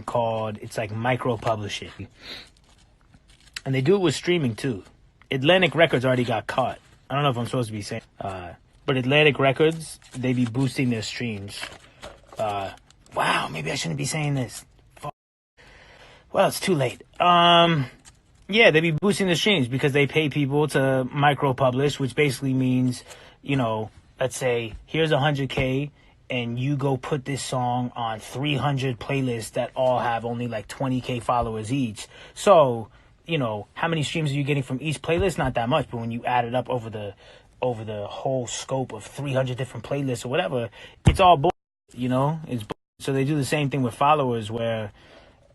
called, it's like micro publishing, and they do it with streaming too. Atlantic Records already got caught. I don't know if I'm supposed to be saying, but Atlantic Records, they be boosting their streams. Wow, maybe I shouldn't be saying this. Well, it's too late. Yeah, they be boosting the streams because they pay people to micro publish, which basically means, let's say here's 100K and you go put this song on 300 playlists that all have only like 20K followers each. So, how many streams are you getting from each playlist? Not that much, but when you add it up over the whole scope of 300 different playlists or whatever, it's all bull. It's bull. So they do the same thing with followers where,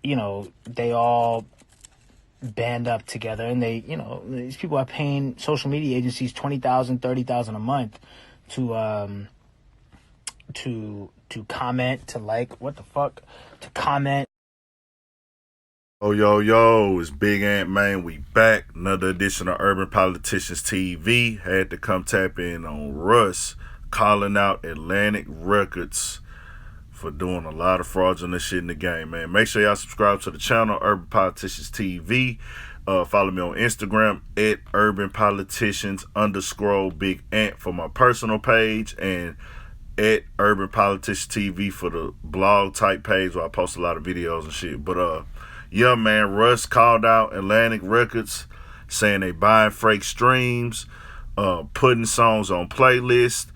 they all band up together and they, these people are paying social media agencies $20,000, $30,000 a month to comment, to like, to comment. Oh, yo, it's Big Ant, man. We back. Another edition of Urban Politicians TV. Had to come tap in on Russ calling out Atlantic Records for doing a lot of fraudulent shit in the game, man. Make sure y'all subscribe to the channel, Urban Politicians TV. Follow me on Instagram at Urban Politicians _Big Ant for my personal page, and at Urban Politicians TV for the blog type page where I post a lot of videos and shit. But yeah, man, Russ called out Atlantic Records saying they buying fake streams, putting songs on playlists,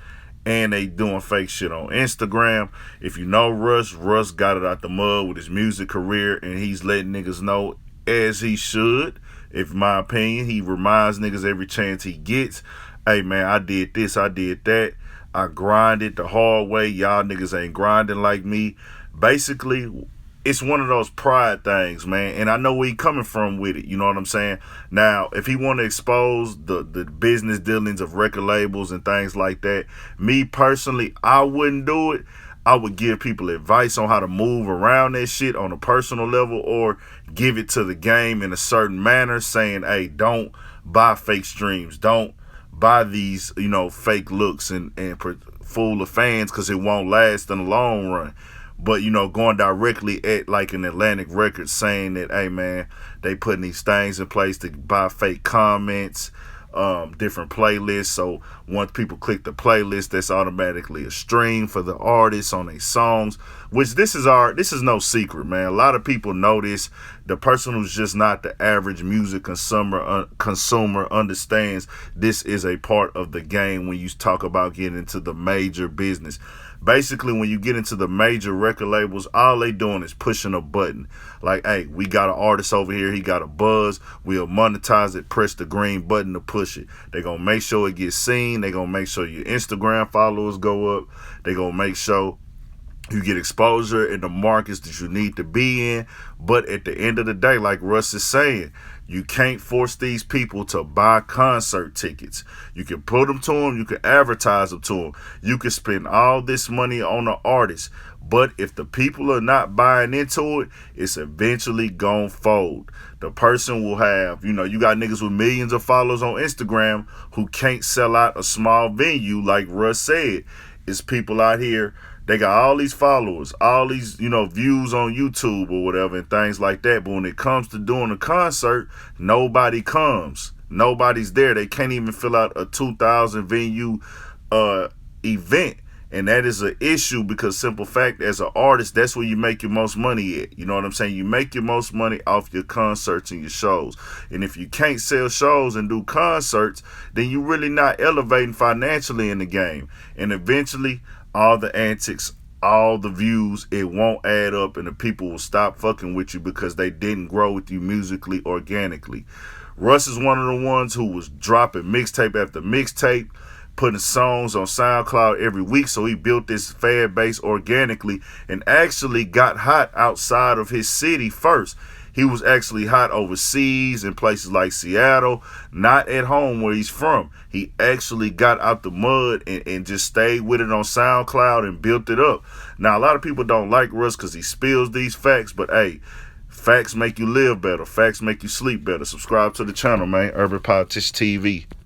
and they doing fake shit on Instagram. If you know Russ got it out the mud with his music career, and he's letting niggas know, as he should. If my opinion, he reminds niggas every chance he gets, hey man, I did this, I did that. I grinded the hard way. Y'all niggas ain't grinding like me. Basically, it's one of those pride things, man. And I know where he coming from with it. You know what I'm saying? Now, if he want to expose the business dealings of record labels and things like that, me personally, I wouldn't do it. I would give people advice on how to move around that shit on a personal level, or give it to the game in a certain manner, saying, hey, don't buy fake streams. Don't buy these, fake looks and fool the fans, because it won't last in the long run. But, going directly at like an Atlantic Records saying that, hey, man, they putting these things in place to buy fake comments, different playlists. So once people click the playlist, that's automatically a stream for the artists on their songs, which this is no secret, man. A lot of people know this. The person who's just not the average music consumer understands this is a part of the game when you talk about getting into the major business. Basically, when you get into the major record labels, all they doing is pushing a button. Like, hey, we got an artist over here. He got a buzz. We'll monetize it. Press the green button to push it. They're going to make sure it gets seen. They're going to make sure your Instagram followers go up. They're going to make sure you get exposure in the markets that you need to be in. But at the end of the day, like Russ is saying, you can't force these people to buy concert tickets. You can put them to them. You can advertise them to them. You can spend all this money on the artist. But if the people are not buying into it, it's eventually gonna fold. The person will have, you got niggas with millions of followers on Instagram who can't sell out a small venue, like Russ said. It's people out here, they got all these followers, all these, views on YouTube or whatever and things like that. But when it comes to doing a concert, nobody comes. Nobody's there. They can't even fill out a 2,000 venue event. And that is an issue because, simple fact, as an artist, that's where you make your most money at. You know what I'm saying? You make your most money off your concerts and your shows. And if you can't sell shows and do concerts, then you're really not elevating financially in the game. And eventually, all the antics, all the views, it won't add up, and the people will stop fucking with you because they didn't grow with you musically, organically. Russ is one of the ones who was dropping mixtape after mixtape, putting songs on SoundCloud every week. So he built this fan base organically and actually got hot outside of his city first. He was actually hot overseas in places like Seattle, not at home where he's from. He actually got out the mud and just stayed with it on SoundCloud and built it up. Now, a lot of people don't like Russ because he spills these facts, but hey, facts make you live better. Facts make you sleep better. Subscribe to the channel, man. Urban Politicians TV.